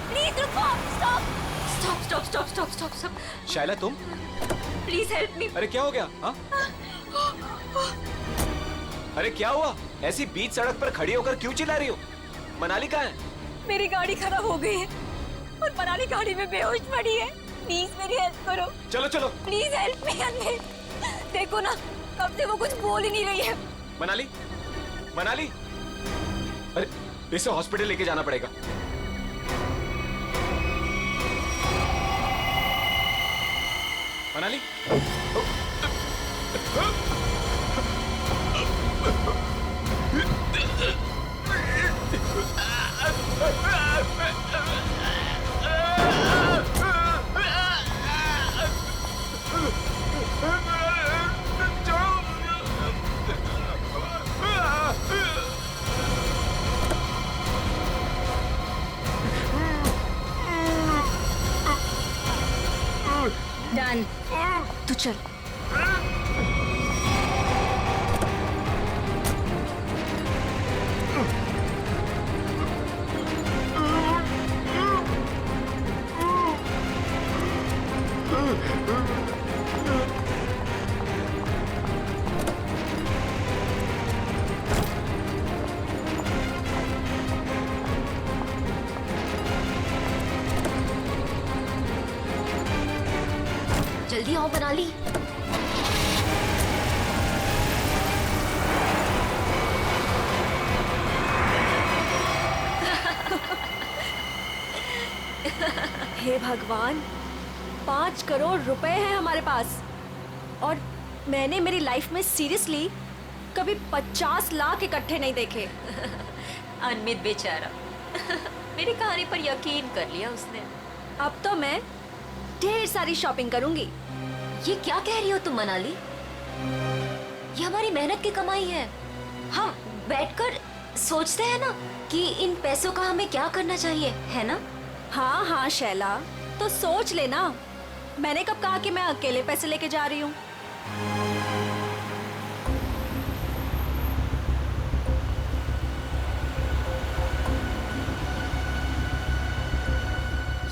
Please रुको, stop stop stop stop stop stop stop. Shaila तुम? Please help me. अरे क्या हो गया? हाँ? अरे क्या हुआ? ऐसी बीच सड़क पर खड़ी होकर क्यों चिल्ला रही हो? मनाली कहाँ है? मेरी गाड़ी खराब हो गई है और मनाली गाड़ी में बेहोश पड़ी है। प्लीज मेरी हेल्प करो। चलो चलो। प्लीज हेल्प मी अन्वे। देखो ना, कब से वो कुछ बोल ही नहीं रही है। मनाली, मनाली, अरे इसे हॉस्पिटल लेके जाना पड़ेगा। मनाली, डन, तू चल। जल्दी आओ मनाली। हे भगवान, 5 करोड़ रुपए हैं हमारे पास और मैंने मेरी लाइफ में सीरियसली कभी 50 लाख इकट्ठे नहीं देखे। अनमित बेचारा मेरी कहानी पर यकीन कर लिया उसने। अब तो मैं ढेर सारी शॉपिंग करूंगी। ये क्या कह रही हो तुम मनाली? ये हमारी मेहनत की कमाई है। हम बैठकर सोचते हैं ना कि इन पैसों का हमें क्या करना चाहिए, है ना? हाँ हाँ शैला, तो सोच लेना। मैंने कब कहा कि मैं अकेले पैसे लेके जा रही हूँ?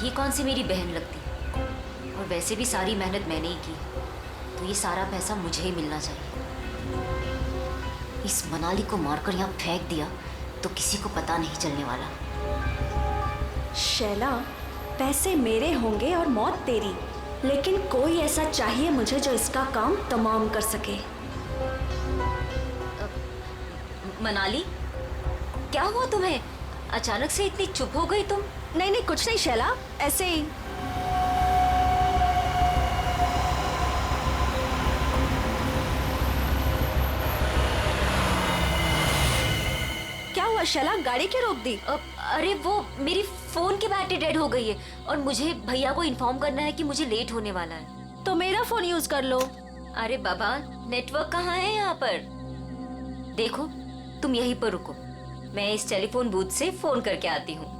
ये कौन सी मेरी बहन लगती है? और वैसे भी सारी मेहनत मैंने ही की, तो ये सारा पैसा मुझे ही मिलना चाहिए। इस मनाली को मारकर यहाँ फेंक दिया तो किसी को पता नहीं चलने वाला। शैला, पैसे मेरे होंगे और मौत तेरी, लेकिन कोई ऐसा चाहिए मुझे जो इसका काम तमाम कर सके। मनाली, क्या हुआ तुम्हें? अचानक से इतनी चुप हो गई तुम? नहीं नहीं, कुछ नहीं शैला, ऐसे ही। क्या हुआ शैला, गाड़ी क्यों रोक दी? अरे वो मेरी फोन की बैटरी डेड हो गई है और मुझे भैया को इन्फॉर्म करना है कि मुझे लेट होने वाला है। तो मेरा फोन यूज कर लो। अरे बाबा, नेटवर्क कहाँ है यहाँ पर? देखो, तुम यहीं पर रुको, मैं इस टेलीफोन बूथ से फोन करके आती हूँ।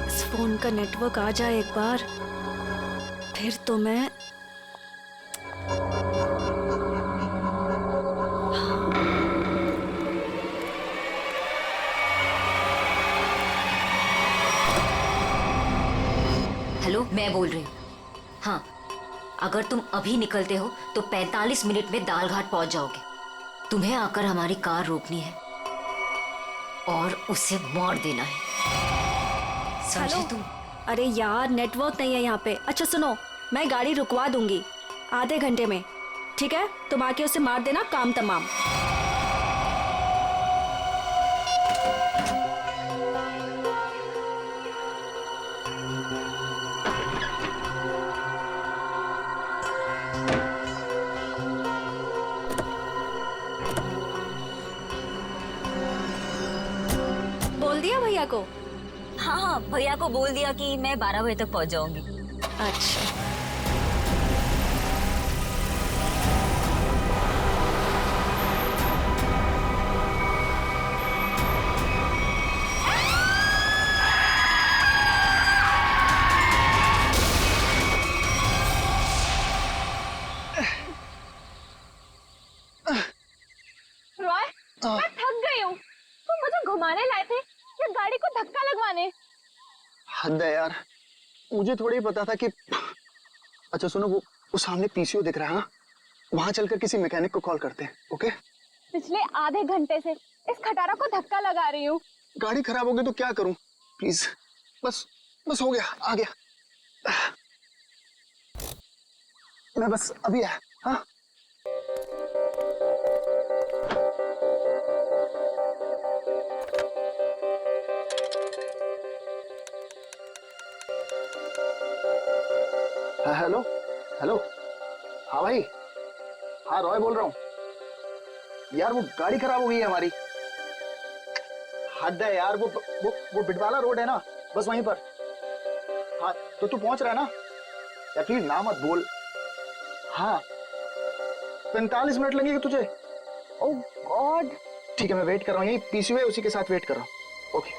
इस फोन का नेटवर्क आ जाए एक बार, फिर तो मैं हेलो, मैं बोल रही हूँ। हाँ, अगर तुम अभी निकलते हो तो 45 मिनट में दालघाट पहुंच जाओगे। तुम्हें आकर हमारी कार रोकनी है और उसे मार देना है, समझे तुम? अरे यार, नेटवर्क नहीं है यहाँ पे। अच्छा सुनो, मैं गाड़ी रुकवा दूंगी आधे घंटे में, ठीक है? तुम आके उसे मार देना, काम तमाम। बोल दिया भैया को? हाँ हाँ, भैया को बोल दिया कि मैं 12 बजे तक पहुंच जाऊंगी। अच्छा। हद है यार, मुझे थोड़ी ही पता था कि। अच्छा सुनो, वो सामने पीसीओ दिख रहा है, हाँ? वहां चलकर किसी मैकेनिक को कॉल करते हैं, ओके? पिछले आधे घंटे से इस खटारा को धक्का लगा रही हूँ। गाड़ी खराब हो गई तो क्या करूं? प्लीज, बस बस हो गया, आ गया। मैं बस अभी आया, हाँ? हेलो हेलो, हाँ भाई, हाँ रॉय बोल रहा हूँ यार। वो गाड़ी खराब हो गई है हमारी। हद है यार, वो बिटवाला रोड है ना, बस वहीं पर। हाँ तो तू पहुंच रहा है ना यार? प्लीज ना मत बोल। हाँ 45 मिनट लगेंगे तुझे? ओह गॉड, ठीक है मैं वेट कर रहा हूँ, यही पीसीओ है उसी के साथ वेट कर रहा हूँ। ओके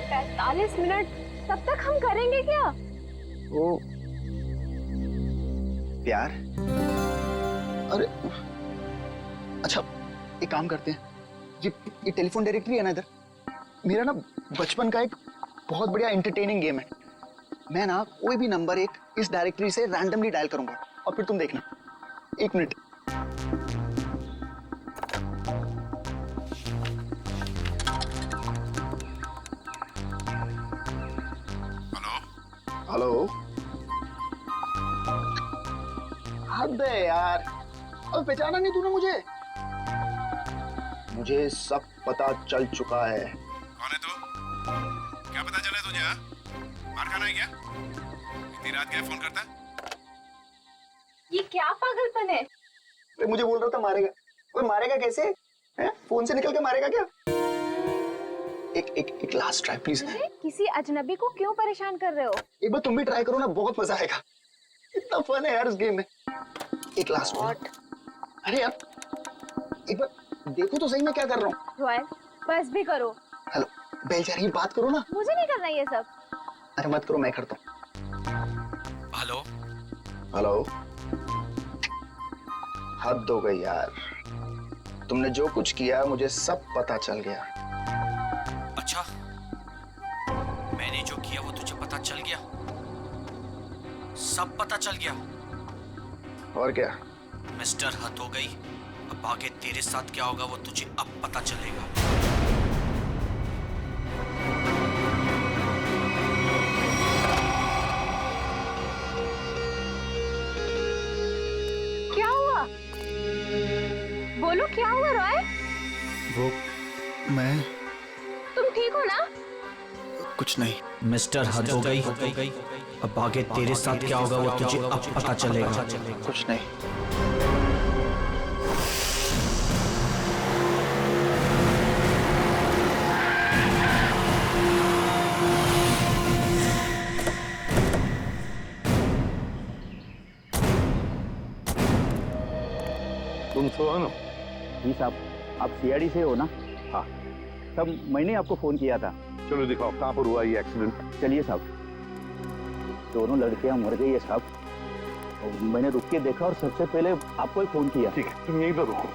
45 मिनट, तब तक हम करेंगे क्या? ओ प्यार, अरे अच्छा एक काम करते हैं, ये टेलीफोन डायरेक्टरी है ना इधर, मेरा ना बचपन का एक बहुत बढ़िया एंटरटेनिंग गेम है। मैं ना कोई भी नंबर एक इस डायरेक्टरी से रैंडमली डायल करूंगा और फिर तुम देखना। 1 मिनट। हेलो हेलो, हद है यार, अब पहचाना नहीं तूने मुझे? मुझे सब पता चल चुका है। कौन है तू? क्या पता चला तुझे? हाँ? मार खाना है क्या? इतनी रात क्या फोन करता? ये क्या पागलपन है? मुझे बोल रहा था मारेगा। ओए मारेगा कैसे? हैं? फोन से निकल के मारेगा क्या? एक लास्ट ट्राई प्लीज। किसी अजनबी को क्यों परेशान कर रहे हो? एक बार तुम भी ट्राई करो ना, बहुत मजा आएगा। इतना फन है यार इस गेम में। एक लास्ट वॉट। अरे यार एक बार देखो तो सही मैं क्या कर रहा हूँ। रॉयल बस भी करो। हेलो बेल जा रही है, बात करो ना। मुझे नहीं करना ये सब। अरे मत करो, मैं करता हूँ। हेलो हेलो, हद हो गई यार, तुमने जो कुछ किया मुझे सब पता चल गया। अच्छा, मैंने जो किया वो तुझे पता चल गया? सब पता चल गया? और क्या? मिस्टर हद हो गई, अब आगे तेरे साथ क्या होगा वो तुझे अब पता चलेगा। क्या हुआ? बोलो क्या हुआ रॉय? वो मैं तुम ठीक हो ना? कुछ नहीं। मिस्टर हद हो गई, अब आगे तेरे साथ क्या होगा वो तुझे अब पता चलेगा। कुछ नहीं। तुम सोनो? जी साहब, आप सीआईडी से हो ना? हाँ। तब मैंने आपको फोन किया था। चलो दिखाओ कहाँ पर हुआ ये एक्सीडेंट। चलिए साहब। दोनों लड़कियां मर गई है साहब, और मैंने रुक के देखा और सबसे पहले आपको ही फोन किया। ठीक है, तुम यहीं पर रुको।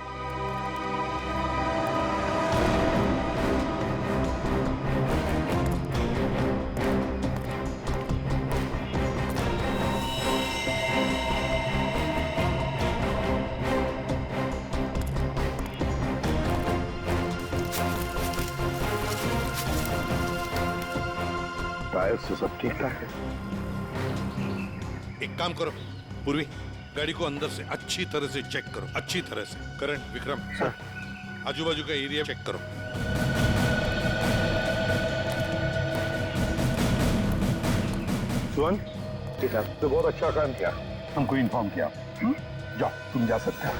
टायर से सब ठीक ठाक है। एक काम करो पूर्वी, गाड़ी को अंदर से अच्छी तरह से चेक करो, अच्छी तरह से। करण, विक्रम सर, आजू बाजू का एरिया चेक करो। सुन, तो बहुत अच्छा काम किया, हमको इन्फॉर्म किया। जाओ, तुम जा सकते हो।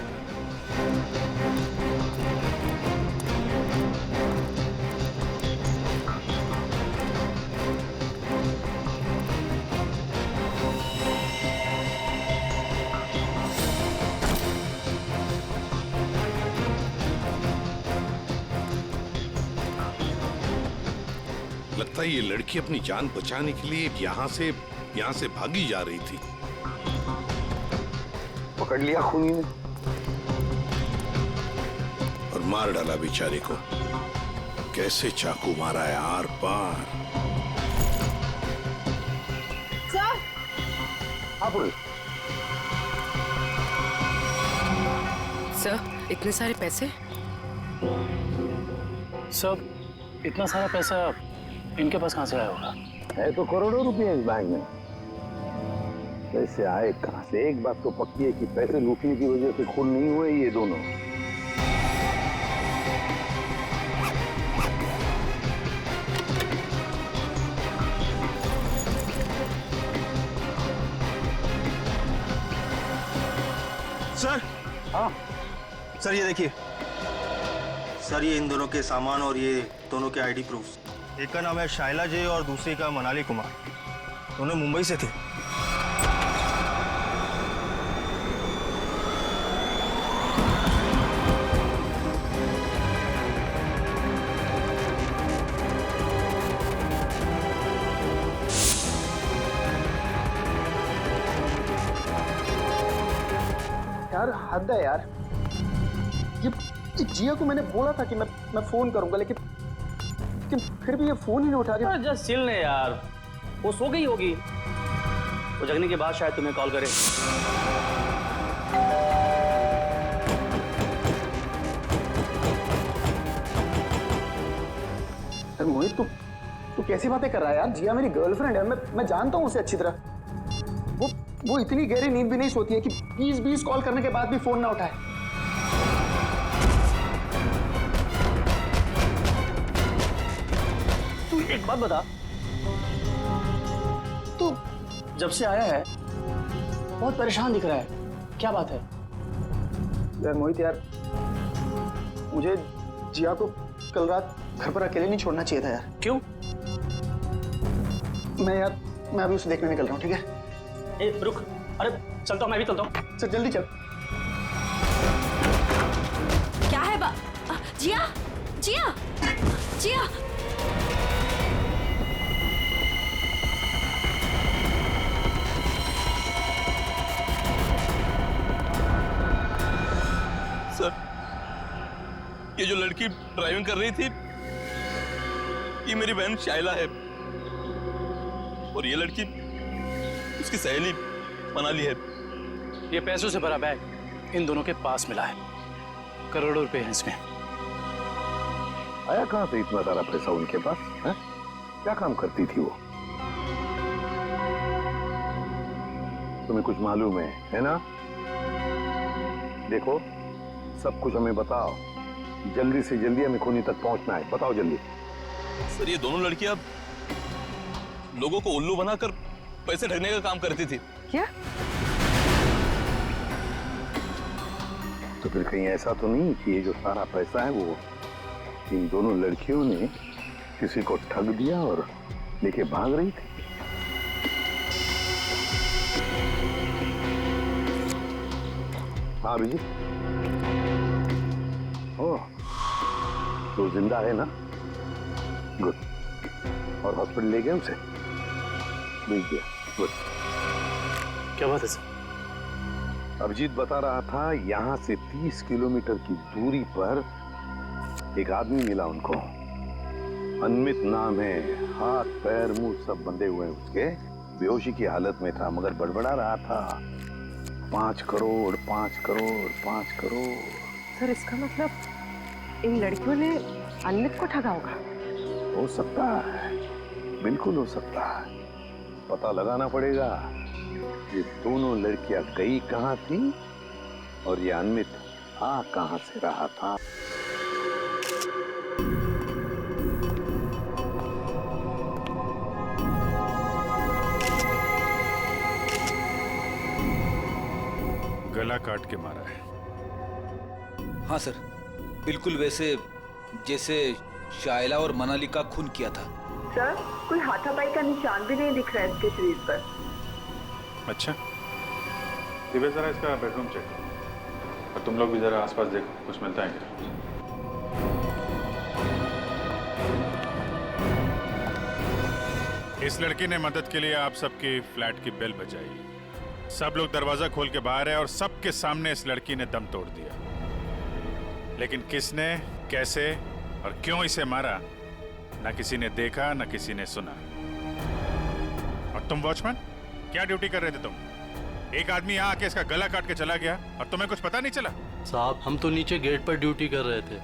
लगता है ये लड़की अपनी जान बचाने के लिए यहाँ से भागी जा रही थी। पकड़ लिया खूनी ने और मार डाला बेचारे को। कैसे चाकू मारा है आर पार। हाँ पूर्वी। सर इतने सारे पैसे? सब इतना सारा पैसा इनके पास कहाँ से आया होगा? है तो करोड़ों रुपए इस बैंक में। पैसे आए कहाँ से? एक बात तो पक्की है कि पैसे लूटने की वजह से खून नहीं हुए ये दोनों। सर। हाँ सर ये देखिए सर, ये इन दोनों के सामान और ये दोनों के आईडी प्रूफ। एक का नाम है शाइला जे और दूसरे का मनाली कुमार। दोनों मुंबई से थे। यार हद है यार। ये जिया को मैंने बोला था कि मैं फोन करूंगा, लेकिन फिर भी ये फोन ही नहीं उठा रही। जस्ट चिल ले यार, वो सो गई होगी। वो जगने के बाद शायद तुम्हें कॉल करे। मोहित तू कैसी बातें कर रहा है यार? जिया मेरी गर्लफ्रेंड है, मैं जानता हूँ उसे अच्छी तरह। वो इतनी गहरी नींद भी नहीं सोती है कि 20 कॉल करने के बाद भी फोन ना उठाए। तू एक बात बता, तू जब से आया है बहुत परेशान दिख रहा है, क्या बात है? यार मोहित यार, मुझे जिया को कल रात घर पर अकेले नहीं छोड़ना चाहिए था यार। क्यों? मैं अभी उसे देखने निकल रहा हूँ, ठीक है? ए रुक, अरे चलता हूँ, मैं भी चलता हूँ। सर जल्दी चल। क्या है जिया जिया जिया। सर, ये जो लड़की ड्राइविंग कर रही थी ये मेरी बहन शाइला है और ये लड़की उसकी सहेली मनाली है। ये पैसों से भरा बैग इन दोनों के पास मिला है, करोड़ों रुपए हैं इसमें। आया कहाँ से इतना सारा पैसा उनके पास है? क्या काम करती थी वो? तुम्हें कुछ मालूम है ना? देखो सब कुछ हमें बताओ, जल्दी से जल्दी हमें खूनी तक पहुंचना है, बताओ जल्दी। सर ये दोनों लड़कियां लोगों को उल्लू बनाकर पैसे ठगने का काम करती थी। क्या? तो फिर कहीं ऐसा तो नहीं कि ये जो सारा पैसा है वो इन दोनों लड़कियों ने किसी को ठग दिया और लेके भाग रही थी? हाँ अभिजीत, ओह तो जिंदा है ना? गुड। और हॉस्पिटल ले गए उसे? भेज दिया। गुड। क्या बात है सर? अभिजीत बता रहा था यहाँ से 30 किलोमीटर की दूरी पर एक आदमी मिला उनको। अनमित नाम है, हाथ पैर मुंह सब बंधे हुए हैं उसके, बेहोशी की हालत में था मगर बड़बड़ा रहा था 5 करोड़ 5 करोड़ 5 करोड़। सर इसका मतलब इन लड़कियों ने अनमित को ठगा होगा? हो सकता है, बिल्कुल हो सकता है। पता लगाना पड़ेगा ये दोनों लड़कियां गई कहाँ थी और ये अनमित आ कहाँ से रहा था। गला काट के मारा है। हाँ सर, बिल्कुल वैसे जैसे शाइला और मनाली का खून किया था। सर कोई हाथापाई का निशान भी नहीं दिख रहा है इसके शरीर पर। अच्छा, दिव्या जरा इसका बेडरूम चेक करो और तुम लोग भी जरा आसपास देखो, कुछ मिलता है क्या? इस लड़की ने मदद के लिए आप सबकी फ्लैट की बेल बजाई। सब लोग दरवाजा खोल के बाहर है और सबके सामने इस लड़की ने दम तोड़ दिया। लेकिन किसने, कैसे, और क्यों इसे मारा ना किसी ने देखा ना किसी ने सुना। और तुम वॉचमैन क्या ड्यूटी कर रहे थे तुम? एक आदमी यहाँ आके इसका गला काट के चला गया और तुम्हें कुछ पता नहीं चला? साहब हम तो नीचे गेट पर ड्यूटी कर रहे थे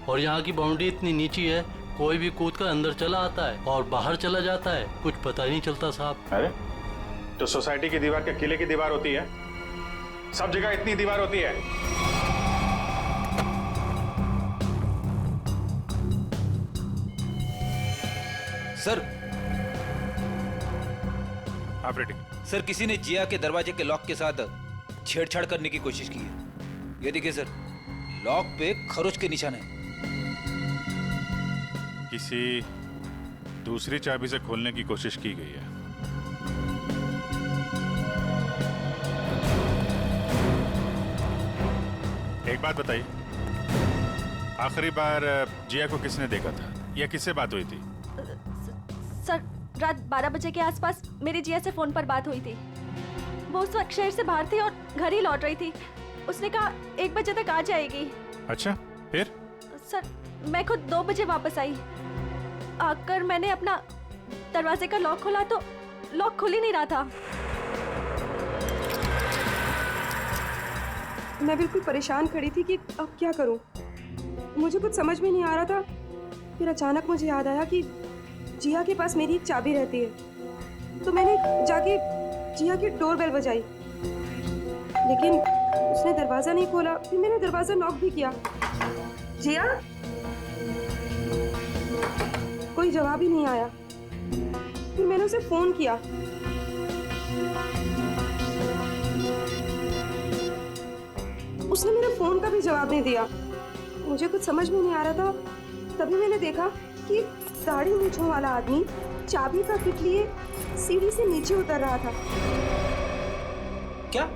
और यहाँ की बाउंड्री इतनी नीची है, कोई भी कूद कर अंदर चला आता है और बाहर चला जाता है, कुछ पता ही नहीं चलता साहब। अरे तो सोसाइटी की दीवार क्या किले की दीवार होती है? सब जगह इतनी दीवार होती है? सर ऑपरेटिंग सर, किसी ने जिया के दरवाजे के लॉक के साथ छेड़छाड़ करने की कोशिश की है। ये देखिए सर, लॉक पे खरोच के निशान है। किसी दूसरी चाबी से खोलने की कोशिश की गई है। एक बात बताइए, आखिरी बार जिया को किसने देखा था या किससे बात हुई थी? सर, रात 12 बजे के आसपास मेरी जिया से फोन पर बात हुई थी। वो उस वक्त शहर से बाहर थी और घर ही लौट रही थी। उसने कहा 1 बजे तक आ जाएगी। अच्छा, फिर? सर, मैं खुद 2 बजे वापस आई। आकर मैंने अपना दरवाजे का लॉक खोला तो लॉक खुल ही नहीं रहा था। मैं बिल्कुल परेशान खड़ी थी कि अब क्या करूं। मुझे कुछ समझ में नहीं आ रहा था। फिर अचानक मुझे याद आया कि जिया के पास मेरी एक चाबी रहती है, तो मैंने जाके जिया की डोरबेल बजाई, लेकिन उसने दरवाजा नहीं खोला। फिर मैंने दरवाजा नॉक भी किया। जिया, कोई जवाब ही नहीं आया। फिर मैंने उसे फोन किया। उसने मेरे फोन का भी जवाब नहीं दिया। मुझे कुछ समझ में नहीं आ रहा था। तभी मैंने देखा कि दाढ़ी मूंछों वाला आदमी चाबी का किट लिए सीढ़ी से नीचे उतर रहा था। क्या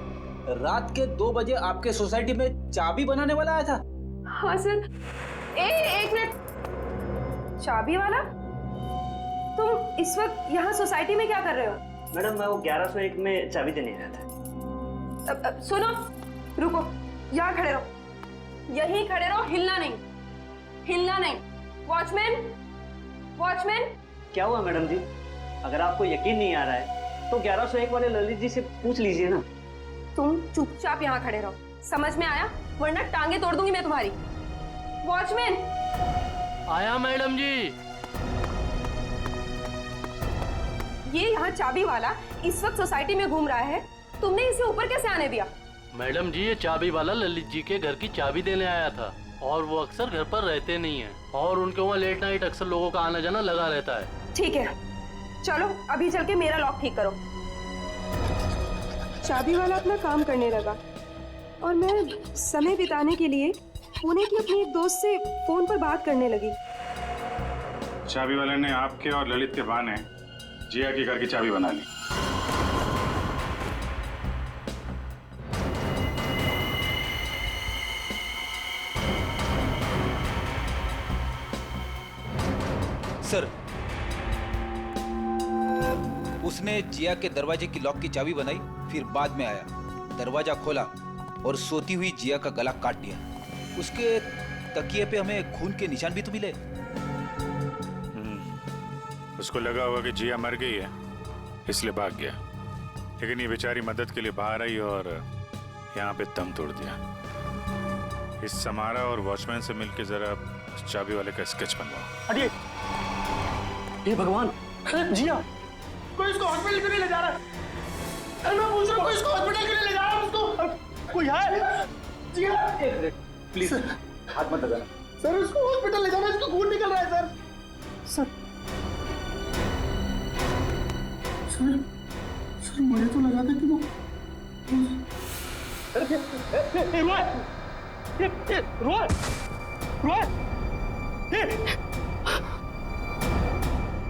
रात के 2 बजे आपके सोसाइटी में चाबी बनाने वाला आया था? हाँ सर। एक मिनट, चाबी वाला? तुम इस वक्त यहाँ सोसाइटी में क्या कर रहे हो? मैडम मैं वो 1101 में चाबी देने आया था। सुनो, रुको, यहाँ खड़े रहो, यहीं खड़े रहो, हिलना नहीं, हिलना नहीं। Watchman, watchman. क्या हुआ मैडम जी? अगर आपको यकीन नहीं आ रहा है तो 1101 वाले ललित जी से पूछ लीजिए ना। तुम चुपचाप यहाँ खड़े रहो, समझ में आया? वरना टांगे तोड़ दूंगी मैं तुम्हारी। वॉचमैन। आया मैडम जी। ये यहाँ चाबी वाला इस वक्त सोसाइटी में घूम रहा है, तुमने इसे ऊपर कैसे आने दिया? मैडम जी, ये चाबी वाला ललित जी के घर की चाबी देने आया था और वो अक्सर घर पर रहते नहीं हैं और उनके वहाँ लेट नाइट अक्सर लोगों का आना जाना लगा रहता है। ठीक है, चलो अभी चल के मेरा लॉक ठीक करो। चाबी वाला अपना काम करने लगा और मैं समय बिताने के लिए पुणे की अपनी एक दोस्त से फोन पर बात करने लगी। चाबी वाले ने आपके और ललित के बहाने जिया के घर की चाबी बना ली। सर, उसने जिया के दरवाजे की लॉक की चाबी बनाई, फिर बाद में आया, दरवाजा खोला और सोती हुई जिया का गला काट दिया। उसके तकिए पे हमें खून के निशान भी तो मिले। उसको लगा होगा कि जिया मर गई है, इसलिए भाग गया। लेकिन ये बेचारी मदद के लिए बाहर आई और यहाँ पे दम तोड़ दिया। इस समारा और वॉचमैन से मिलके जरा चाबी वाले का स्केच बनवाओ। हटिए। हे भगवान, जिया, कोई इसको हॉस्पिटल क्यों नहीं ले जा रहा? मैं पूछ रहा हूँ, कोई इसको हॉस्पिटल क्यों नहीं ले जा रहा? उसको कोई है? जिया, प्लीज हाथ मत लगाना। सर, उसको हॉस्पिटल ले जाना, इसको खून निकल रहा है सर। सर, सर मुझे तो लगा था कि वो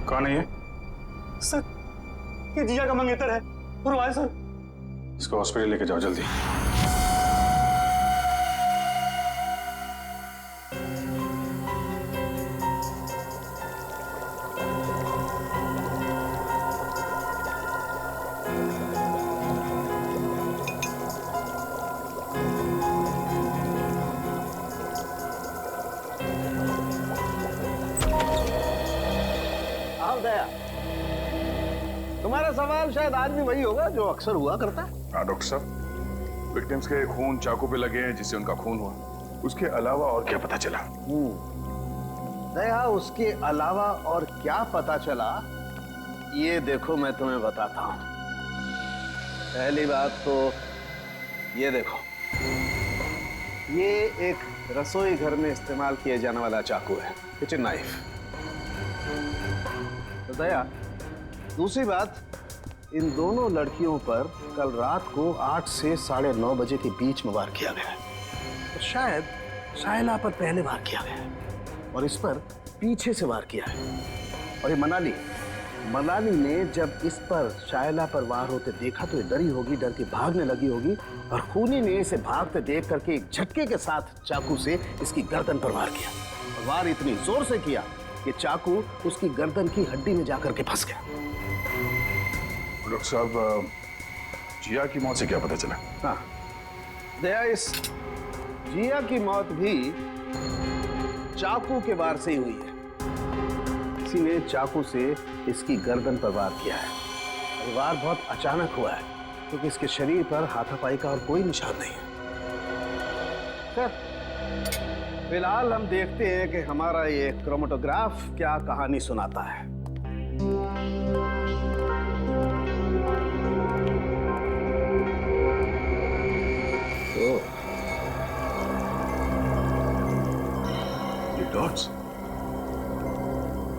कौन है ये? सर, ये जिया का मंगेतर है। रोए सर। इसको हॉस्पिटल लेके जाओ जल्दी। दया, तुम्हारा सवाल शायद आज भी वही होगा जो अक्सर हुआ करता है। हाँ डॉक्टर साहब, विक्टिम्स के खून चाकू पे लगे हैं जिससे उनका खून हुआ, उसके अलावा और क्या पता चला? दया, उसके अलावा और क्या पता चला ये देखो मैं तुम्हें बताता हूं। पहली बात तो ये देखो, ये एक रसोई घर में इस्तेमाल किए जाने वाला चाकू है, किचन नाइफ। तो दया, दूसरी बात, इन दोनों लड़कियों पर कल रात को 8 से 9:30 बजे के बीच में वार किया गया है। तो शायद शाइला पर पहले वार किया गया है और इस पर पीछे से वार किया है। और ये मनाली ने जब इस पर शाइला पर वार होते देखा तो ये डरी होगी, डर के भागने लगी होगी और खूनी ने इसे भागते देख करके एक झटके के साथ चाकू से इसकी गर्दन पर वार किया। और वार इतनी जोर से किया कि चाकू उसकी गर्दन की हड्डी में जाकर के फंस गया। डॉक्टर साहब, जिया की मौत से क्या पता चला? हाँ दया, इस जिया की मौत भी चाकू के वार से ही हुई है। किसी ने चाकू से इसकी गर्दन पर वार किया है। और वार बहुत अचानक हुआ है क्योंकि इसके शरीर पर हाथापाई का और कोई निशान नहीं है। सर, फिलहाल हम देखते हैं कि हमारा ये क्रोमेटोग्राफ क्या कहानी सुनाता है। ये डॉट्स,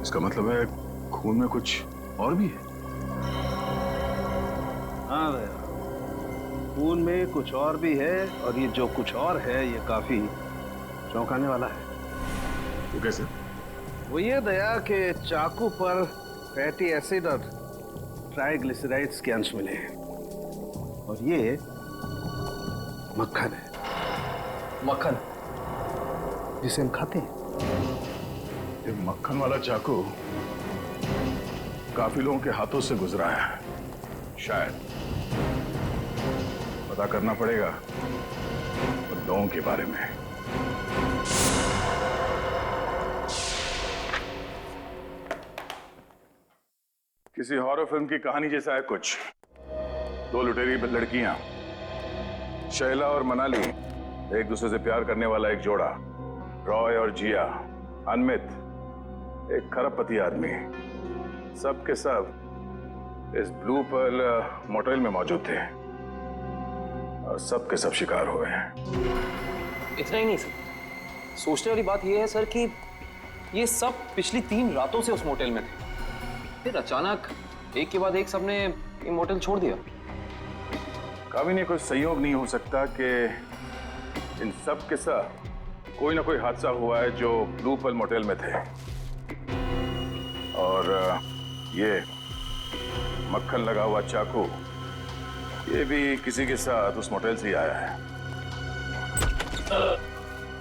इसका मतलब है खून में कुछ और भी है। हाँ भैया, खून में कुछ और भी है और ये जो कुछ और है ये काफी चौंकाने वाला है। वो कैसे? वो ये दया कि चाकू पर फैटी एसिड और ट्राइग्लिसराइड्स के अंश मिले हैं और ये मक्खन है। मक्खन जिसे हम खाते हैं। ये मक्खन वाला चाकू काफी लोगों के हाथों से गुजरा है। शायद पता करना पड़ेगा उन लोगों के बारे में। किसी हॉरर फिल्म की कहानी जैसा है कुछ। 2 लुटेरी लड़कियां, शैला और मनाली, एक दूसरे से प्यार करने वाला एक जोड़ा, रॉय और जिया, अनमित, एक खरबपति आदमी, सब के सब इस ब्लू पर्ल मोटेल में मौजूद थे और सब के सब शिकार हुए हैं। इतना ही नहीं सर, सोचने वाली बात यह है सर कि ये सब पिछली 3 रातों से उस मोटेल में थे, फिर अचानक एक के बाद एक सबने ये मोटेल छोड़ दिया। कभी नहीं कोई संयोग नहीं हो सकता कि इन सब के साथ कोई ना कोई हादसा हुआ है जो ब्लू पर्ल मोटेल में थे और ये मक्खन लगा हुआ चाकू ये भी किसी के साथ उस मोटेल से ही आया है।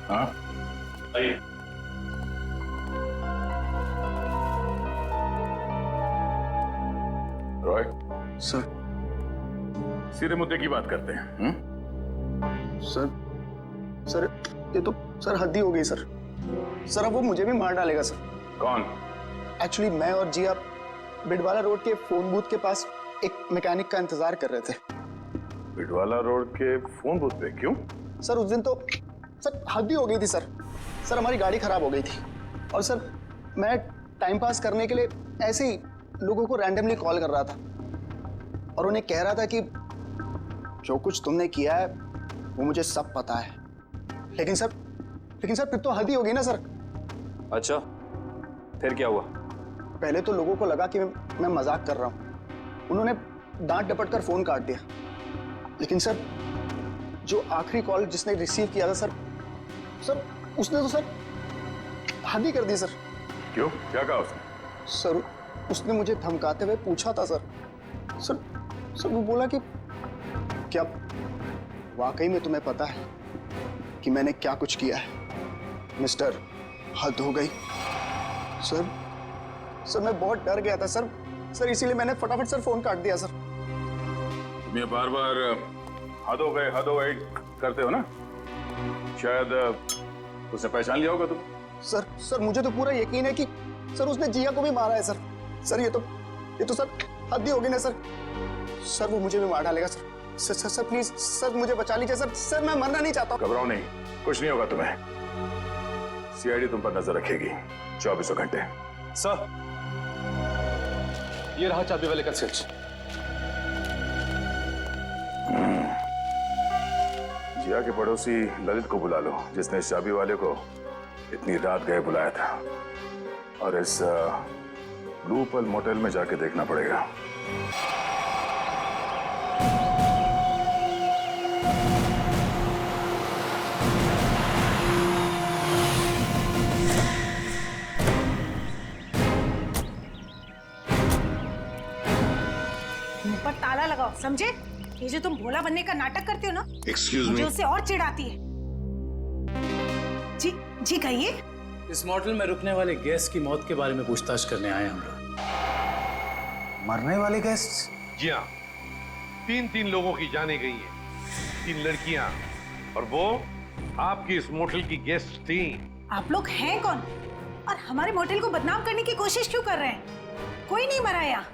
हाँ आइए। रॉय सर, सीधे मुद्दे की बात करते हैं। सर ये तो सर हद ही हो गई सर। सर अब वो मुझे भी मार डालेगा सर। कौन? एक्चुअली मैं और जिया बिडवाला रोड के फोन बूथ के पास एक मैकेनिक का इंतजार कर रहे थे। बिडवाला रोड के फोन बूथ पे? क्यों? सर उस दिन तो सर हद ही हो गई थी सर। सर हमारी गाड़ी खराब हो गई थी और सर मैं टाइम पास करने के लिए ऐसे ही लोगों को रैंडमली कॉल कर रहा था और उन्हें कह रहा था कि जो कुछ तुमने किया है वो मुझे सब पता है। लेकिन सर फिर तो हद ही होगी ना सर। अच्छा, फिर क्या हुआ? पहले तो लोगों को लगा कि मैं मजाक कर रहा हूँ। उन्होंने डांट डपट कर फोन काट दिया। लेकिन सर जो आखिरी कॉल जिसने रिसीव किया था सर उसने तो सर हद ही कर दी सर। क्यों? क्या कहा उसने? सर उसने मुझे धमकाते हुए पूछा था सर वो बोला कि क्या वाकई में तुम्हें पता है कि मैंने क्या कुछ किया है? मिस्टर, हद हो गई। सर मैं बहुत डर गया था सर इसीलिए मैंने फटाफट सर फोन काट दिया सर। तुम ये बार बार हद हो गए करते हो ना? शायद उसने पहचान लिया होगा तुम। सर मुझे तो पूरा यकीन है कि सर उसने जिया को भी मारा है सर। सर ये तो सर हद ही होगी ना सर। सर वो मुझे भी मार डालेगा सर। सर प्लीज सर मुझे बचा लीजिए सर। सर मैं मरना नहीं चाहता। घबराओ नहीं, कुछ नहीं होगा तुम्हें। सीआईडी तुम पर नजर रखेगी 24 घंटे। सर ये रहा चाबी वाले का स्विच। जिया के पड़ोसी ललित को बुला लो, जिसने इस चाबी वाले को इतनी रात गए बुलाया था। और इस ब्लू पल मोटेल में जाके देखना पड़ेगा। मुंह पर ताला लगाओ, समझे? ये जो तुम भोला बनने का नाटक करते हो ना, एक्सक्यूज मुझे उससे और चिढ़ाती है। जी जी कहिए। इस मॉडल में रुकने वाले गेस्ट की मौत के बारे में पूछताछ करने आए हम लोग। मरने वाले गेस्ट? जी हाँ, 3 लोगों की जाने गई है, 3 लड़कियां, और वो आपकी इस मोटल की गेस्ट थी। आप लोग हैं कौन और हमारे मोटेल को बदनाम करने की कोशिश क्यों कर रहे हैं? कोई नहीं मरा यहाँ।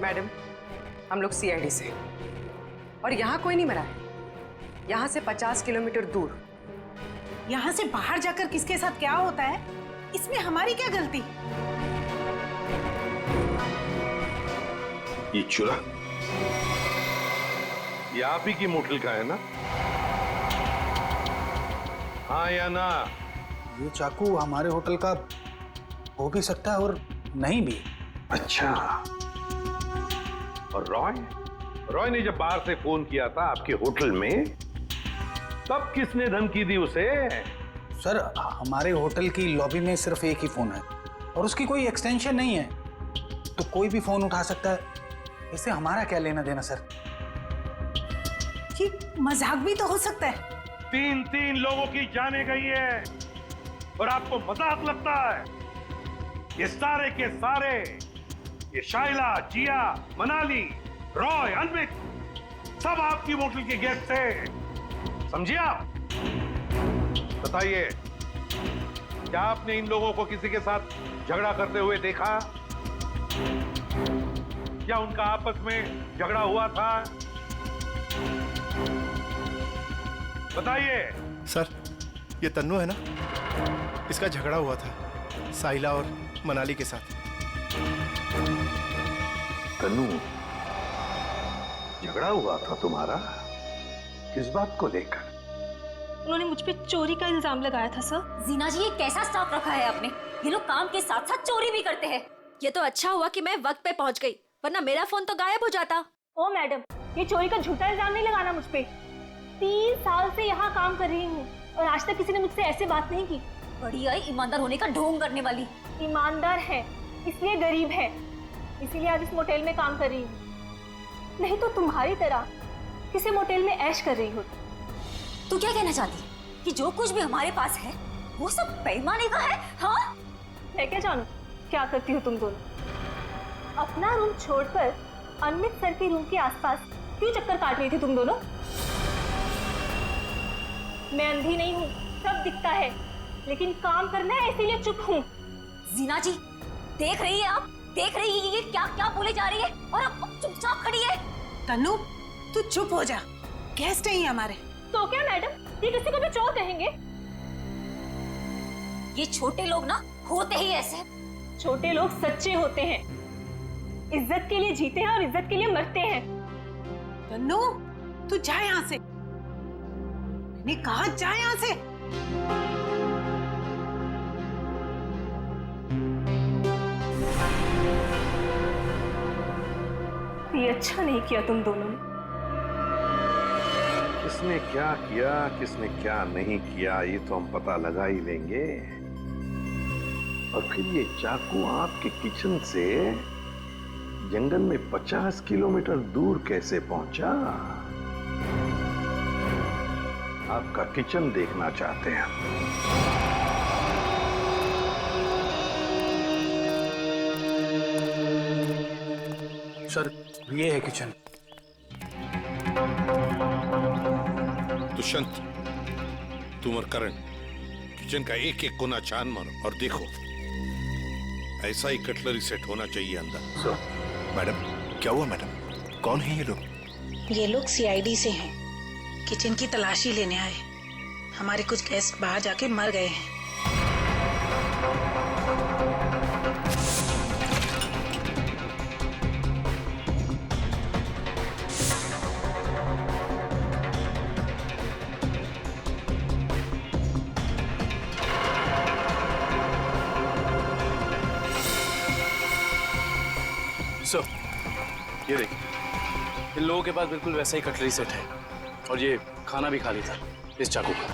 मैडम हम लोग सीआईडी से, और यहाँ कोई नहीं मरा है। यहाँ से 50 किलोमीटर दूर। यहाँ से बाहर जाकर किसके साथ क्या होता है, इसमें हमारी क्या गलती? ये चूल्हा ये आप ही की मोटल का है ना? हाँ या ना? ये चाकू हमारे होटल का हो भी सकता है और नहीं भी। अच्छा। और रॉय ने जब बाहर से फोन किया था आपके होटल में, तब किसने धमकी दी उसे? सर हमारे होटल की लॉबी में सिर्फ एक ही फोन है और उसकी कोई एक्सटेंशन नहीं है, तो कोई भी फोन उठा सकता है। इससे हमारा क्या लेना देना सर? ये मजाक भी तो हो सकता है। 3 लोगों की जाने गई है और आपको मजाक लगता है? ये सारे के सारे, ये शाइला, जिया, मनाली, रॉय, अनविक, सब आपकी मोटल के गेस्ट थे, समझिए आप? बताइए, क्या आपने इन लोगों को किसी के साथ झगड़ा करते हुए देखा? क्या उनका आपस में झगड़ा हुआ था? बताइए। सर ये तन्नू है ना, इसका झगड़ा हुआ था साइला और मनाली के साथ। तन्नू, झगड़ा हुआ था तुम्हारा? किस बात को लेकर? उन्होंने मुझ पे चोरी का इल्जाम लगाया था सर। जीना जी, ये कैसा स्टाफ रखा है आपने? ये लोग काम के साथ साथ चोरी भी करते हैं। ये तो अच्छा हुआ कि मैं वक्त पे पहुंच गई, वरना मेरा फोन तो गायब हो जाता। ओ मैडम, ये चोरी का झूठा इल्जाम नहीं लगाना मुझ पे। 3 साल से यहाँ काम कर रही हूँ और आज तक किसी ने मुझसे ऐसे बात नहीं की। बड़ी आई ईमानदार होने का ढोंग करने वाली। ईमानदार है इसलिए गरीब है, इसीलिए आज इस मोटेल में काम कर रही हूँ। नहीं तो तुम्हारी तरह किसी मोटेल में ऐश कर रही हो। तू क्या कहना चाहती कि जो कुछ भी हमारे पास है वो सब बेईमानी का है? हाँ, मैं क्या जानूं क्या करती हो तुम दोनों। अपना रूम छोड़कर अनमित सर के रूम के आसपास क्यों चक्कर काट रही थी तुम दोनों? मैं अंधी नहीं हूँ, सब दिखता है, लेकिन काम करना है इसीलिए चुप हूँ। जीना जी, देख रही है आप? देख रही है ये क्या क्या बोले जा रही है और अब चुपचाप खड़ी है। तन्नू तू चुप हो जा, गेस्ट है हमारे। तो क्या मैडम, ये किसी को भी चोर कहेंगे? ये छोटे लोग ना होते ही ऐसे। छोटे लोग सच्चे होते हैं, इज्जत के लिए जीते हैं और इज्जत के लिए मरते हैं। तन्नू तू जा यहाँ से, मैंने कहा जा यहाँ से। ये अच्छा नहीं किया तुम दोनों ने। किसने क्या किया, किसने क्या नहीं किया, ये तो हम पता लगा ही लेंगे। और फिर ये चाकू आपके किचन से जंगल में 50 किलोमीटर दूर कैसे पहुंचा? आपका किचन देखना चाहते हैं। सर ये है किचन। दुष्यंत, तुम और करण किचन का एक एक कोना छान मारो और देखो ऐसा ही कटलरी सेट होना चाहिए अंदर। मैडम, क्या हुआ मैडम? कौन है ये लोग? ये लोग सीआईडी से हैं, किचन की तलाशी लेने आए। हमारे कुछ गेस्ट बाहर जाके मर गए हैं। सर, ये देखिए, इन लोगों के पास बिल्कुल वैसा ही कटलरी सेट है और ये खाना भी खाली था इस चाकू का।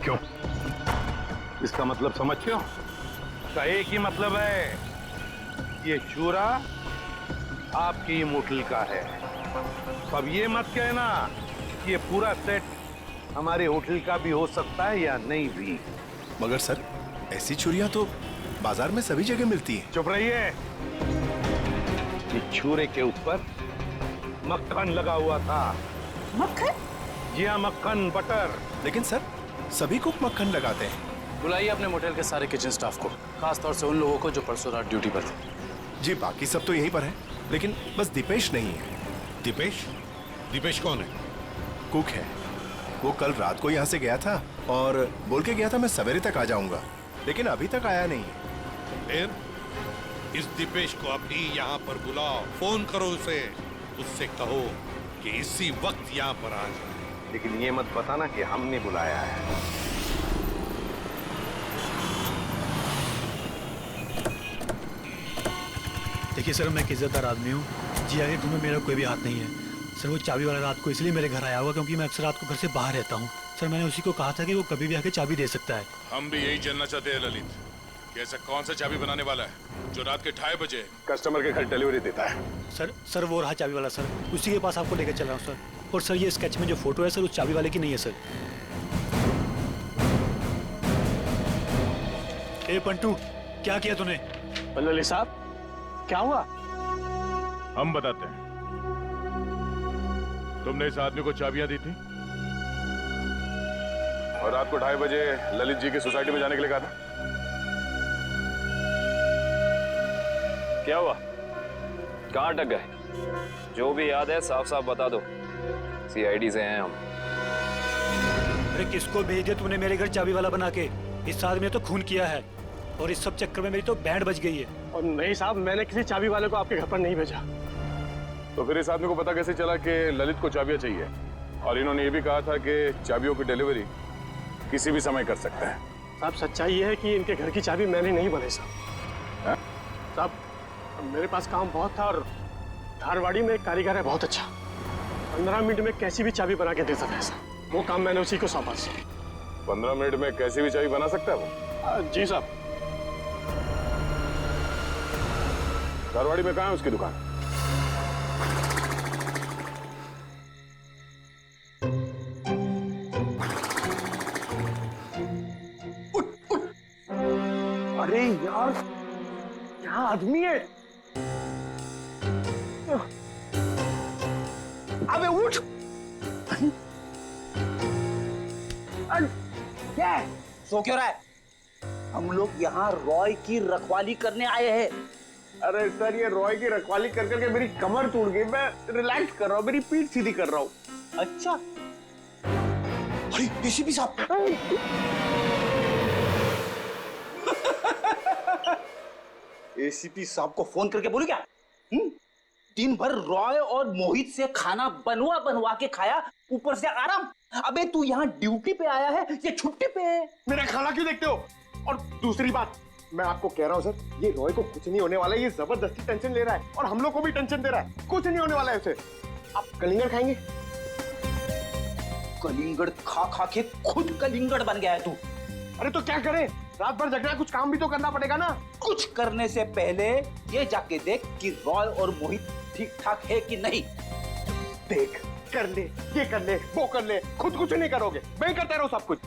क्यों? इसका मतलब समझते हो? इसका एक ही मतलब है, ये चूरा आपकी होटल का है। अब ये मत कहना कि ये पूरा सेट हमारे होटल का भी हो सकता है या नहीं भी। मगर सर, ऐसी छुरियां तो बाजार में सभी जगह मिलती हैं। चुप रहिए। ये छुरे के ऊपर मक्खन लगा हुआ था। मक्खन? जी हाँ, मक्खन, बटर। लेकिन सर, सभी कुक मक्खन लगाते हैं। बुलाइए अपने मोटेल के सारे किचन स्टाफ को, खास तौर से उन लोगों को जो परसों रात ड्यूटी पर थे। जी, बाकी सब तो यहीं पर है, लेकिन बस दीपेश नहीं है। दीपेश? दीपेश कौन है? कुक है। वो कल रात को यहाँ से गया था और बोल के गया था मैं सवेरे तक आ जाऊंगा, लेकिन अभी तक आया नहीं है। फिर इस दीपेश को अभी यहाँ पर बुलाओ, फोन करो उसे, उससे कहो कि इसी वक्त यहाँ पर आ जाए। लेकिन ये मत बताना कि हमने बुलाया है। देखिए सर, मैं एक इज्जतदार आदमी हूँ, जिया के घर में मेरा कोई भी हाथ नहीं है। सर, वो चाबी वाला रात को इसलिए मेरे घर आया हुआ क्योंकि मैं अक्सर रात को घर से बाहर रहता हूँ। सर, मैंने उसी को कहा था कि वो कभी भी आके चाबी दे सकता है। हम भी यही जानना चाहते हैं ललित, कि ऐसा कौन सा चाबी बनाने वाला है जो रात के 2:30 बजे कस्टमर के घर डिलीवरी देता है। सर वो रहा चाबी वाला सर, उसी के पास आपको लेकर चल रहा हूँ सर। और सर, ये स्केच में जो फोटो है सर, उस चाबी वाले की नहीं है सर। ए पंटू, क्या किया तूने? ललित साहब, क्या हुआ? हम बताते हैं। तुमने इस आदमी को चाबियां दी थी और रात को 2:30 बजे ललित जी की सोसाइटी में जाने के लिए कहा था। क्या हुआ? कहाँ अटक गए? जो भी याद है साफ साफ बता दो, सीआईडी से हैं हम। अरे किसको भेज दिया तूने मेरे घर चाबी वाला बना के? इस आदमी ने तो खून किया है और इस सब चक्कर में मेरी तो बैंड बज गई है। और नहीं साहब, मैंने किसी चाबी वाले को आपके घर पर नहीं भेजा। तो फिर इस आदमी को पता कैसे चला कि ललित को चाबियां चाहिए? और इन्होंने ये भी कहा था कि चाबियों की डिलीवरी किसी भी समय कर सकते हैं। साहब, सच्चाई ये है कि इनके घर की चाबी मैंने नहीं बनाई साहब। साहब, मेरे पास काम बहुत था और धारवाड़ी में एक कारीगर है बहुत अच्छा, 15 मिनट में कैसी भी चाबी बना के देता था साहब। वो काम मैंने उसी को सौंपा। 15 मिनट में कैसी भी चाबी बना सकता है वो? जी साहब। धारवाड़ी में कहाँ है उसकी दुकान? अरे यार, क्या आदमी है? अबे उठ! क्या है? सो क्यों रहा है? हम लोग यहाँ रॉय की रखवाली करने आए हैं। अरे सर, ये रॉय की रखवाली कर करके मेरी कमर टूट गई। मैं रिलैक्स कर रहा हूँ, मेरी पीठ सीधी कर रहा हूँ। अच्छा। अरे एसीपी साहब! एसीपी साहब को फोन करके बोलू क्या? दिन भर रॉय और मोहित से खाना बनवा बनवा के खाया, ऊपर से आराम। अबे तू यहाँ ड्यूटी पे आया है या छुट्टी पे है? मेरा खाना क्यों देखते हो? और दूसरी बात, मैं आपको कह रहा हूँ सर, ये रॉय को कुछ नहीं होने वाला है। ये जबरदस्ती टेंशन ले रहा है और हम लोग को भी टेंशन दे रहा है। कुछ नहीं होने वाला है उसे। आप कलिंगड़ खाएंगे? कलिंगड़ खा खा के खुद कलिंगड़ बन गया है तू। अरे तो क्या करे? रात भर जगना है, कुछ काम भी तो करना पड़ेगा ना। कुछ करने से पहले ये जाके देख कि रॉय और मोहित ठीक ठाक है कि नहीं। देख, कर ले, ये कर ले, वो कर ले, खुद कुछ नहीं करोगे। मैं ही करता रहूं सब कुछ?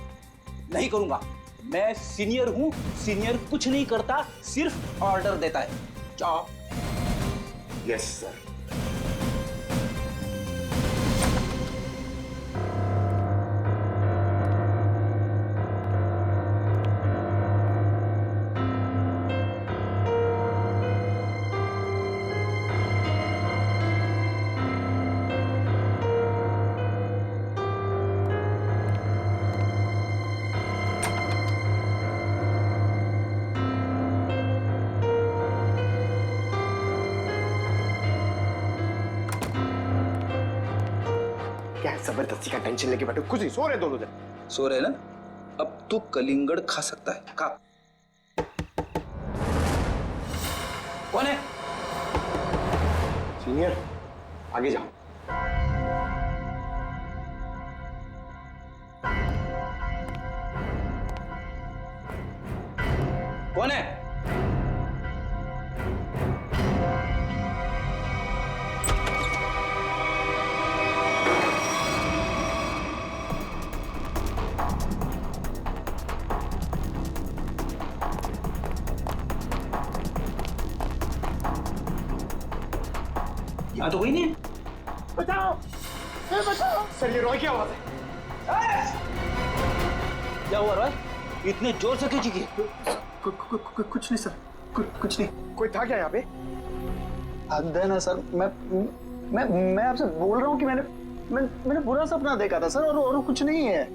नहीं करूंगा, मैं सीनियर हूं। सीनियर कुछ नहीं करता, सिर्फ ऑर्डर देता है। जाओ। Yes sir. जबरदस्ती का टेंशन लेके बैठे, कुछ नहीं, सो रहे दोनों दिन। सो रहे ना? अब तू कलिंगड़ खा सकता है, खा। कौन है? सीनियर, आगे जाओ। कौन है? यहाँ तो कोई नहीं है। बचाओ, बचाओ। सर ये रॉय की आवाज है। क्या हुआ रॉय? इतने जोर से क्यों चीखी? कुछ नहीं सर, कुछ नहीं। कोई था क्या यहाँ पे? हद है ना सर, मैं आपसे बोल रहा हूँ कि मैंने बुरा सपना देखा था सर, और कुछ नहीं है।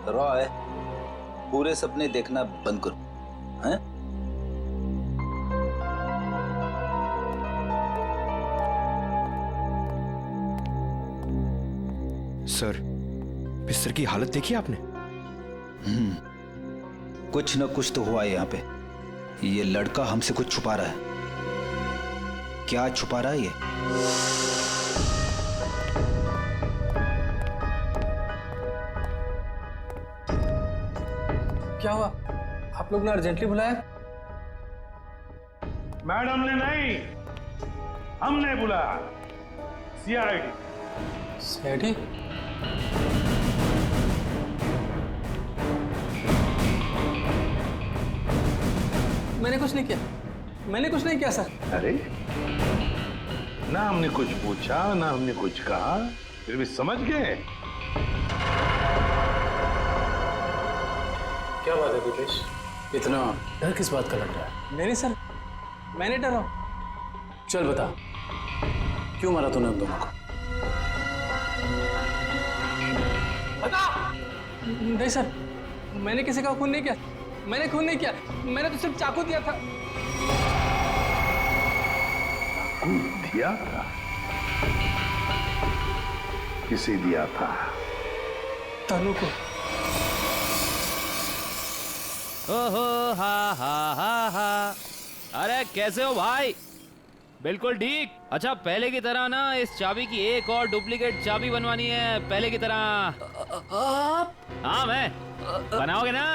रॉय, पूरे सपने देखना बंद करो, हैं? सर, बिस्तर की हालत देखी आपने? कुछ न कुछ तो हुआ है यहाँ पे। ये लड़का हमसे कुछ छुपा रहा है। क्या छुपा रहा है ये? क्या हुआ? आप लोग ने अर्जेंटली बुलाया? मैडम ने नहीं, हमने बुलाया। सीआईडी। सीआईडी? मैंने कुछ नहीं किया, मैंने कुछ नहीं किया सर। अरे ना हमने कुछ पूछा, ना हमने कुछ कहा, फिर भी समझ गए। क्या बात है दिपेश, इतना डर किस बात का लग रहा है? नहीं सर, मैंने डरा। चल बता, क्यों मारा तूने उन दोनों को? बता। नहीं सर, मैंने किसी का खून नहीं किया, मैंने खून नहीं किया, मैंने तो सिर्फ चाकू दिया था। दिया था? किसे दिया था? तनु को। ओहो हा हा हा हा। अरे कैसे हो भाई? बिल्कुल ठीक। अच्छा पहले की तरह ना इस चाबी की एक और डुप्लीकेट चाबी बनवानी है, पहले की तरह। आप? हाँ मैं। बनाओगे ना?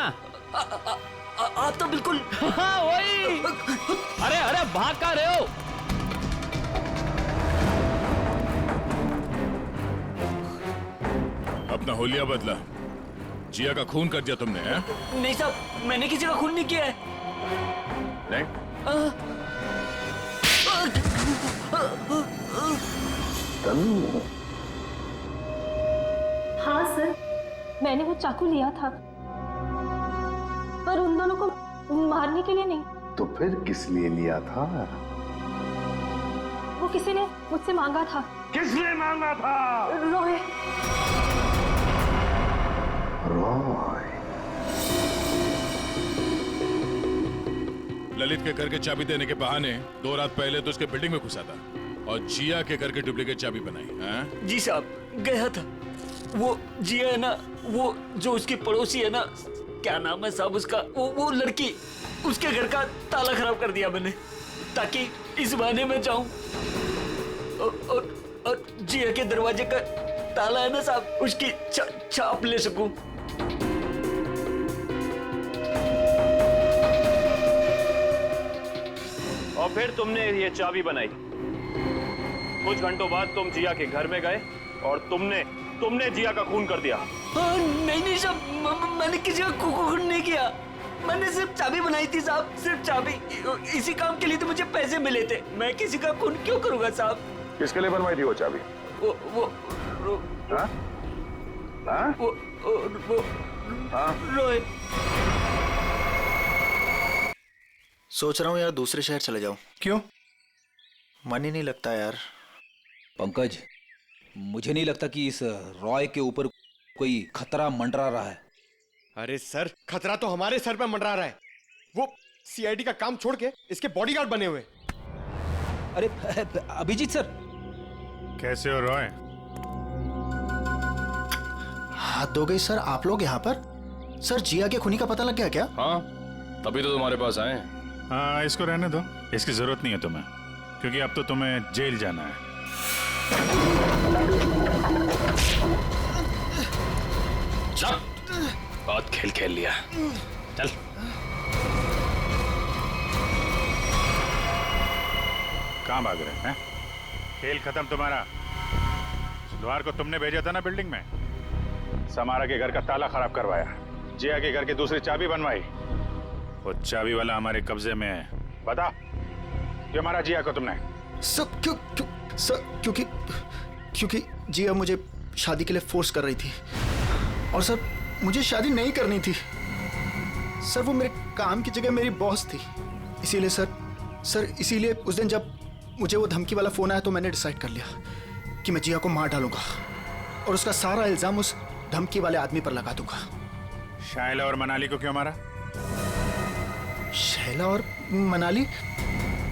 आप तो बिल्कुल। हाँ वही। अरे अरे भाग कहाँ रहे हो? अपना होलिया बदला। जिया का खून कर दिया तुमने, हैं? नहीं साहब, मैंने किसी का खून नहीं किया है। नहीं? हाँ सर, मैंने वो चाकू लिया था, पर उन दोनों को मारने के लिए नहीं। तो फिर किस लिए लिया था? वो किसी ने मुझसे मांगा था। किसने मांगा था? रॉय। रॉय। ललित के घर के चाबी देने के बहाने 2 रात पहले तो उसके बिल्डिंग में घुसा था और जिया के घर के डुप्लीकेट चाबी बनाई, हैं? जी साहब, गया था। वो जिया है ना, वो जो उसकी पड़ोसी है ना, क्या नाम है साहब उसका, वो लड़की, उसके घर का ताला खराब कर दिया मैंने, ताकि इस बहाने में जाऊं और जिया के दरवाजे का ताला है ना साहब, उसकी छाप ले सकूं। और फिर तुमने ये चाबी बनाई। कुछ घंटों बाद तुम जिया के घर में गए और तुमने जिया का खून कर दिया। नहीं साहब, मैंने किसी का खून नहीं किया, मैंने सिर्फ चाबी बनाई थी साहब, सिर्फ चाबी। इसी काम के लिए तो मुझे पैसे मिले थे, मैं किसी का खून क्यों करूंगा साहब? किसके लिए बनवाई थी वो चाबी? वो रोहित। सोच रहा हूँ यार दूसरे शहर चले जाऊं। क्यों? मन ही नहीं लगता यार। पंकज, मुझे नहीं लगता कि इस रॉय के ऊपर कोई खतरा मंडरा रहा है। अरे सर, खतरा तो हमारे सर पे मंडरा रहा है। वो सीआईडी का काम छोड़ के इसके बॉडीगार्ड बने हुए। अरे अभिजीत सर। कैसे हो रॉय? हद हो गई सर, आप लोग यहाँ पर? सर जिया के खूनी का पता लग गया क्या? हाँ, तभी तो तुम्हारे पास आए। हाँ, इसको रहने दो, इसकी जरूरत नहीं है तुम्हें, क्योंकि अब तो तुम्हें जेल जाना है। चल, बहुत खेल खेल लिया, चल। कहाँ भाग रहे हैं? खेल खत्म तुम्हारा। लोहार को तुमने भेजा था ना बिल्डिंग में, समारा के घर का ताला खराब करवाया, जिया के घर की दूसरी चाबी बनवाई। वो चाबी वाला हमारे कब्जे में है। बता, क्यों मारा जिया को तुमने? सर क्योंकि जिया मुझे शादी के लिए फोर्स कर रही थी, और सर मुझे शादी नहीं करनी थी। सर वो मेरे काम की जगह मेरी बॉस थी, इसीलिए इसीलिए उस दिन जब मुझे वो धमकी वाला फोन आया तो मैंने डिसाइड कर लिया कि मैं जिया को मार डालूंगा और उसका सारा इल्जाम उस धमकी वाले आदमी पर लगा दूंगा। शायला और मनाली को क्यों मारा? शैला और मनाली?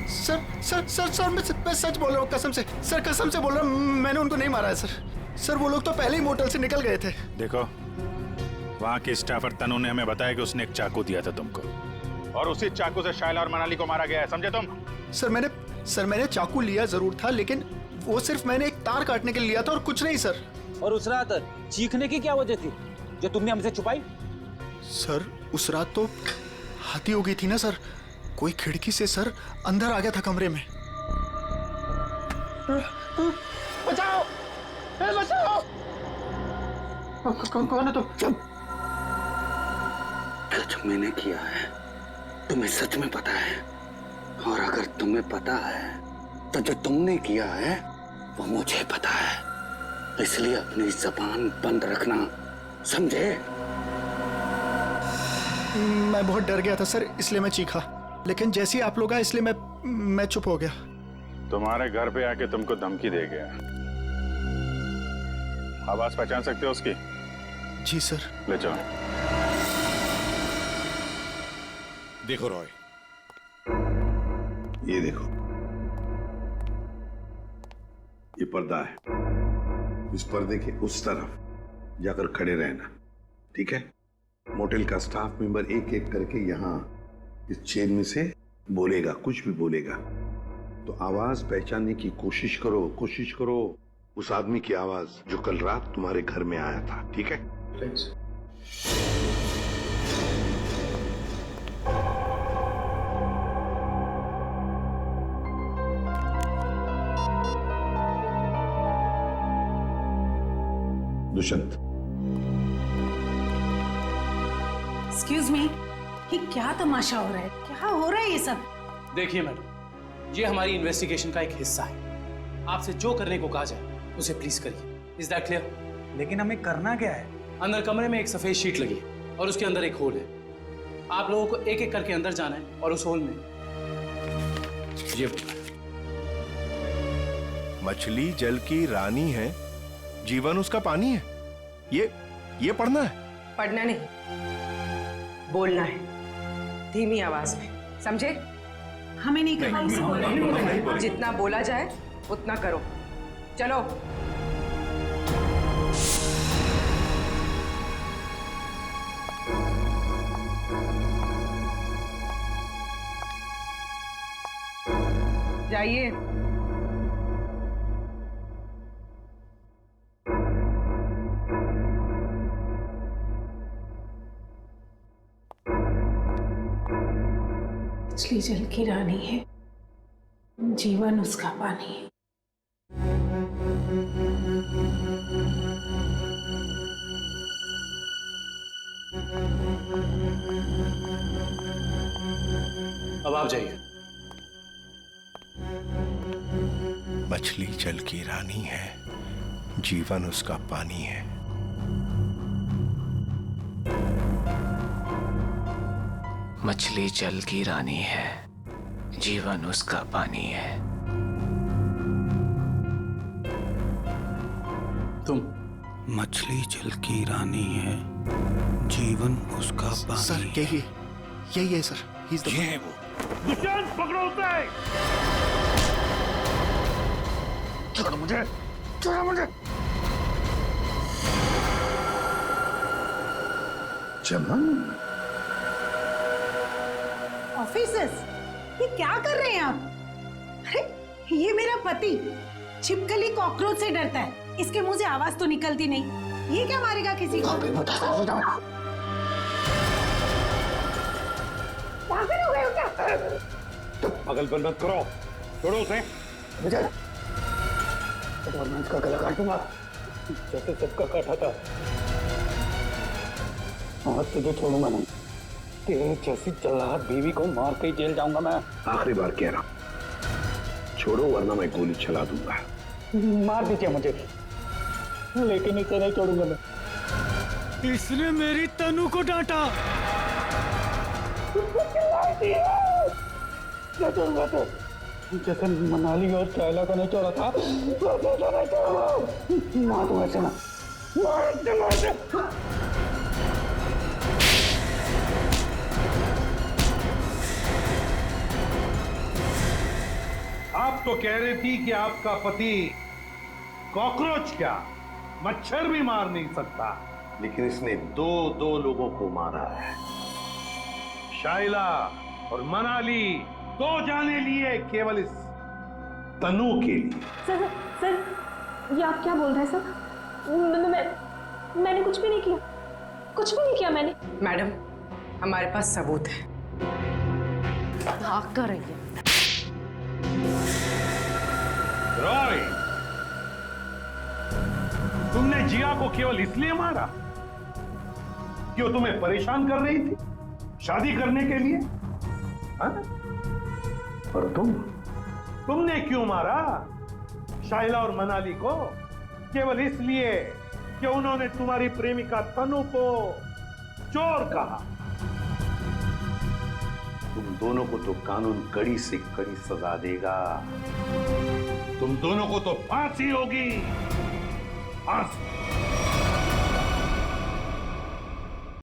सर मैं सच बोल रहा हूँ, कसम से सर, कसम से बोल रहा हूँ, मैंने उनको नहीं मारा है सर। वो लोग तो पहले ही मोटल से निकल गए थे। देखो, वहाँ के स्टाफर तनु ने हमें बताया कि उसने एक चाकू दिया था तुमको, और उसी चाकू से शायला और मनाली को मारा गया है, समझे तुम? सर मैंने चाकू लिया जरूर था, लेकिन वो सिर्फ मैंने एक तार काटने के लिए लिया था और कुछ नहीं सर। और उस रात चीखने की क्या वजह थी जो तुमने हमसे छुपाई? सर उस रात तो हाथी हो गई थी ना सर, कोई खिड़की से सर अंदर आ गया था कमरे में। बचाओ, बचाओ! कौन है तुम? जो मैंने किया है तुम्हें सच में पता है, और अगर तुम्हें पता है तो जो तुमने किया है वो मुझे पता है, इसलिए अपनी जबान बंद रखना, समझे? मैं बहुत डर गया था सर, इसलिए मैं चीखा, लेकिन जैसे ही आप लोग आए इसलिए मैं चुप हो गया। तुम्हारे घर पे आके तुमको धमकी दे गया, आवाज पहचान सकते हो उसकी? जी सर। ले जाओ। देखो रॉय, ये देखो, ये पर्दा है, इस पर्दे के उस तरफ जाकर खड़े रहना, ठीक है? मोटेल का स्टाफ मेंबर एक एक करके यहाँ इस चेन में से बोलेगा, कुछ भी बोलेगा तो आवाज पहचानने की कोशिश करो उस आदमी की आवाज जो कल रात तुम्हारे घर में आया था, ठीक है? दुष्यंत, एक्सक्यूज मी, ये क्या तमाशा हो रहा है? क्या हो रहा है ये सब? देखिए मैडम, ये हमारी इन्वेस्टिगेशन का एक हिस्सा है। आपसे जो करने को कहा जाए उसे प्लीज करिए। Is that clear? लेकिन हमें करना क्या है? अंदर कमरे में एक सफेद शीट लगी है और उसके अंदर एक होल है। आप लोगों को एक एक करके अंदर जाना है और उस होल में ये मछली जल की रानी है, जीवन उसका पानी है, ये पढ़ना है? पढ़ना नहीं, बोलना है, धीमी आवाज में, समझे? हमें नहीं करना। जितना बोला जाए उतना करो। चलो। जाइए। मछली जल की रानी है, जीवन उसका पानी है। अब आप जाइए। मछली जल की रानी है, जीवन उसका पानी है। मछली जल की रानी है, जीवन उसका पानी है। तुम? मछली जल की रानी है, जीवन उसका पानी। सर यही है सर, ये है वो। दुष्यंत, पकड़ो उसे! छोड़ो मुझे! चमन, ऑफिसर्स, ये क्या कर रहे हैं आप? अरे ये मेरा पति छिपकली कॉकरोच से डरता है, इसके मुंह से आवाज तो निकलती नहीं, ये क्या मारेगा किसी को? पागल हो गए हो क्या? पागलपन मत करो, छोड़ो उसे। विजय, वरना इसका गला काटूंगा जैसे सबका काटा था। आज तुझे छोड़ूंगा नहीं, तेरे जैसी जल्लाद बीवी को मार के ही जेल जाऊंगा मैं। आखिरी बार कह रहा हूं, छोड़ो वरना मैं गोली चला दूंगा। मार दीजिए मुझे, लेकिन इसे नहीं छोड़ूंगा मैं। इसने मेरी तनु को डांटा। क्या छोड़ूंगा तो? जैसे मनाली और चाइला को नहीं छोड़ा था, वैसे तो नहीं छोड़ूंगा। मार दूंगा इसे ना, मार दे। आप तो कह रही थी कि आपका पति कॉकरोच क्या मच्छर भी मार नहीं सकता, लेकिन इसने दो लोगों को मारा है। शाइला और मनाली, 2 जाने लिए केवल इस तनु के लिए। सर, ये आप क्या बोल रहे हैं सर? मैंने कुछ भी नहीं किया, कुछ भी नहीं किया मैंने। मैडम, हमारे पास सबूत है। भाग कर रही है। रॉय, तुमने जिया को केवल इसलिए मारा कि वो तुम्हें परेशान कर रही थी शादी करने के लिए? हाँ? और तुमने क्यों मारा शाइला और मनाली को? केवल इसलिए कि उन्होंने तुम्हारी प्रेमिका तनु को चोर कहा। तुम दोनों को तो कानून कड़ी से कड़ी सजा देगा। तुम दोनों को तो फांसी होगी, फांसी।